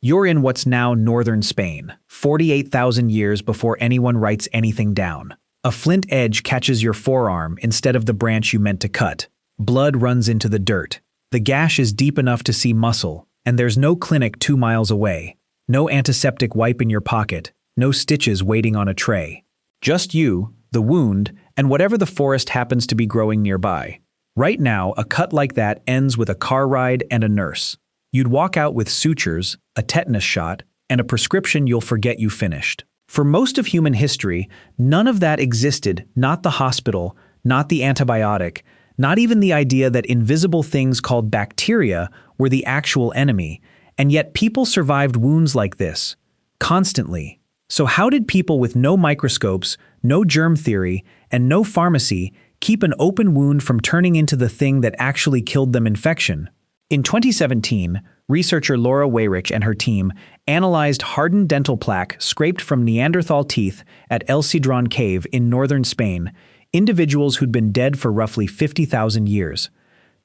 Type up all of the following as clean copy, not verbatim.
You're in what's now northern Spain, 48,000 years before anyone writes anything down. A flint edge catches your forearm instead of the branch you meant to cut. Blood runs into the dirt. The gash is deep enough to see muscle, and there's no clinic 2 miles away. No antiseptic wipe in your pocket, no stitches waiting on a tray. Just you, the wound, and whatever the forest happens to be growing nearby. Right now, a cut like that ends with a car ride and a nurse. You'd walk out with sutures, a tetanus shot, and a prescription you'll forget you finished. For most of human history, none of that existed, not the hospital, not the antibiotic, not even the idea that invisible things called bacteria were the actual enemy, and yet people survived wounds like this, constantly. So how did people with no microscopes, no germ theory, and no pharmacy keep an open wound from turning into the thing that actually killed them infection? In 2017, researcher Laura Weyrich and her team analyzed hardened dental plaque scraped from Neanderthal teeth at El Cedrón Cave in northern Spain, individuals who'd been dead for roughly 50,000 years.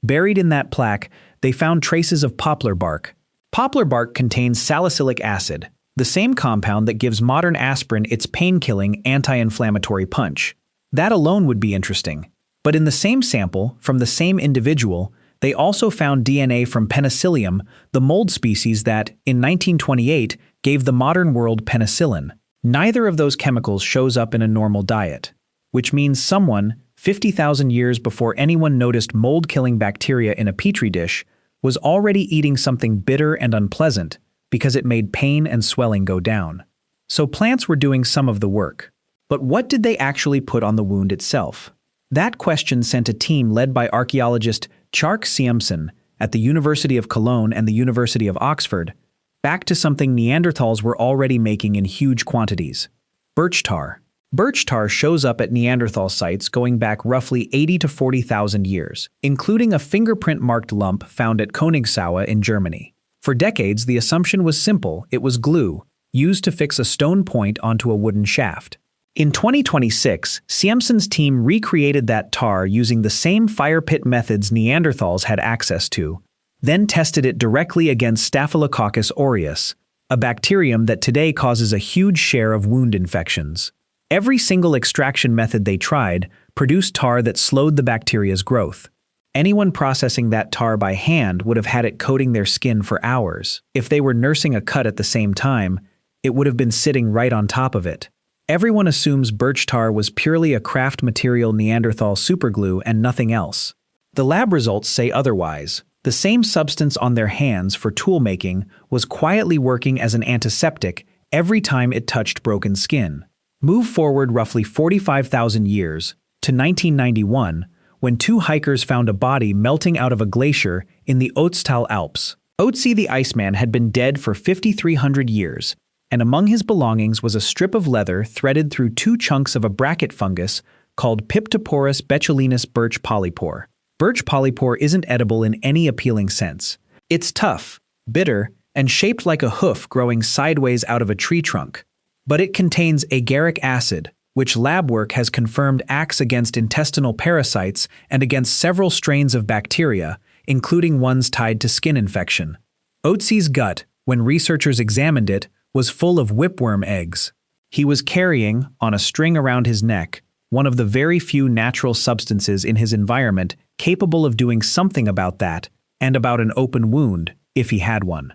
Buried in that plaque, they found traces of poplar bark. Poplar bark contains salicylic acid, the same compound that gives modern aspirin its pain-killing anti-inflammatory punch. That alone would be interesting. But in the same sample, from the same individual, they also found DNA from Penicillium, the mold species that, in 1928, gave the modern world penicillin. Neither of those chemicals shows up in a normal diet, which means someone, 50,000 years before anyone noticed mold-killing bacteria in a petri dish, was already eating something bitter and unpleasant because it made pain and swelling go down. So plants were doing some of the work. But what did they actually put on the wound itself? That question sent a team led by archaeologist Tjark Siemsen at the University of Cologne and the University of Oxford back to something Neanderthals were already making in huge quantities: birch tar. Birch tar shows up at Neanderthal sites going back roughly 80 to 40,000 years, including a fingerprint-marked lump found at Königsaue in Germany. For decades, the assumption was simple: it was glue, used to fix a stone point onto a wooden shaft. In 2026, Siemsen's team recreated that tar using the same fire pit methods Neanderthals had access to, then tested it directly against Staphylococcus aureus, a bacterium that today causes a huge share of wound infections. Every single extraction method they tried produced tar that slowed the bacteria's growth. Anyone processing that tar by hand would have had it coating their skin for hours. If they were nursing a cut at the same time, it would have been sitting right on top of it. Everyone assumes birch tar was purely a craft material Neanderthal superglue and nothing else. The lab results say otherwise. The same substance on their hands for tool making was quietly working as an antiseptic every time it touched broken skin. Move forward roughly 45,000 years, to 1991, when 2 hikers found a body melting out of a glacier in the Ötztal Alps. Ötzi the Iceman had been dead for 5,300 years, and among his belongings was a strip of leather threaded through 2 chunks of a bracket fungus called Piptoporus betulinus birch polypore. Birch polypore isn't edible in any appealing sense. It's tough, bitter, and shaped like a hoof growing sideways out of a tree trunk. But it contains agaric acid, which lab work has confirmed acts against intestinal parasites and against several strains of bacteria, including ones tied to skin infection. Ötzi's gut, when researchers examined it, was full of whipworm eggs. He was carrying, on a string around his neck, one of the very few natural substances in his environment capable of doing something about that, and about an open wound, if he had one.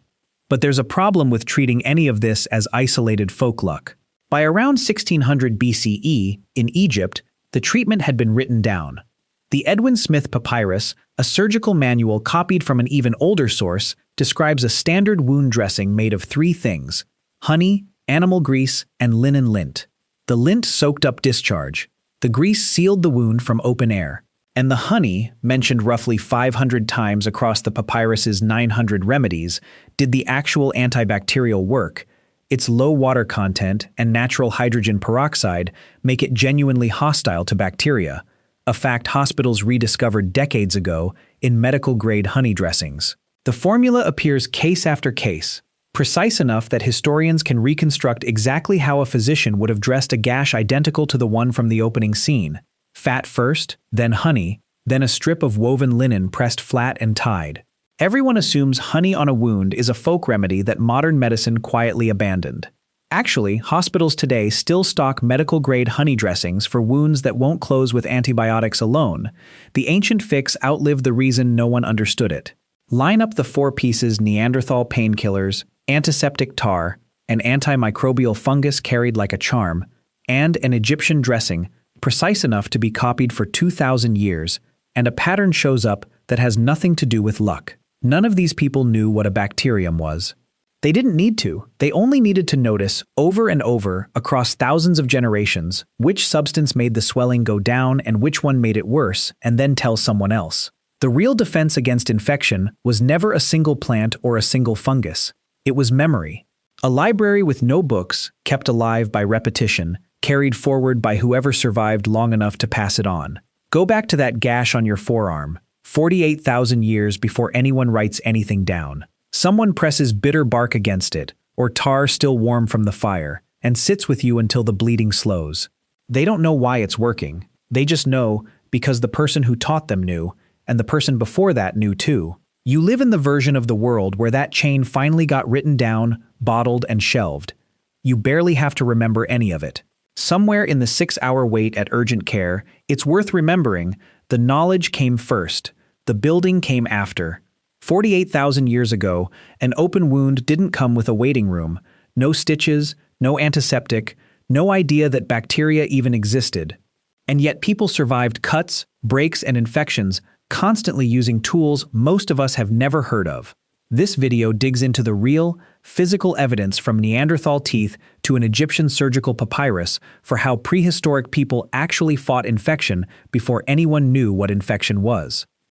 But there's a problem with treating any of this as isolated folkluck. By around 1600 BCE, in Egypt, the treatment had been written down. The Edwin Smith Papyrus, a surgical manual copied from an even older source, describes a standard wound dressing made of 3 things: honey, animal grease, and linen lint. The lint soaked up discharge. The grease sealed the wound from open air. And the honey, mentioned roughly 500 times across the papyrus's 900 remedies, did the actual antibacterial work. Its low water content and natural hydrogen peroxide make it genuinely hostile to bacteria, a fact hospitals rediscovered decades ago in medical-grade honey dressings. The formula appears case after case, precise enough that historians can reconstruct exactly how a physician would have dressed a gash identical to the one from the opening scene. Fat first, then honey, then a strip of woven linen pressed flat and tied. Everyone assumes honey on a wound is a folk remedy that modern medicine quietly abandoned. Actually, hospitals today still stock medical-grade honey dressings for wounds that won't close with antibiotics alone. The ancient fix outlived the reason no one understood it. Line up the 4 pieces: Neanderthal painkillers, antiseptic tar, an antimicrobial fungus carried like a charm, and an Egyptian dressing, precise enough to be copied for 2,000 years, and a pattern shows up that has nothing to do with luck. None of these people knew what a bacterium was. They didn't need to. They only needed to notice, over and over, across thousands of generations, which substance made the swelling go down and which one made it worse, and then tell someone else. The real defense against infection was never a single plant or a single fungus. It was memory. A library with no books, kept alive by repetition, carried forward by whoever survived long enough to pass it on. Go back to that gash on your forearm, 48,000 years before anyone writes anything down. Someone presses bitter bark against it, or tar still warm from the fire, and sits with you until the bleeding slows. They don't know why it's working. They just know because the person who taught them knew, and the person before that knew too. You live in the version of the world where that chain finally got written down, bottled, and shelved. You barely have to remember any of it. Somewhere in the 6-hour wait at urgent care, it's worth remembering, the knowledge came first, the building came after. 48,000 years ago, an open wound didn't come with a waiting room, no stitches, no antiseptic, no idea that bacteria even existed. And yet people survived cuts, breaks, and infections, constantly using tools most of us have never heard of. This video digs into the real, physical evidence from Neanderthal teeth to an Egyptian surgical papyrus for how prehistoric people actually fought infection before anyone knew what infection was.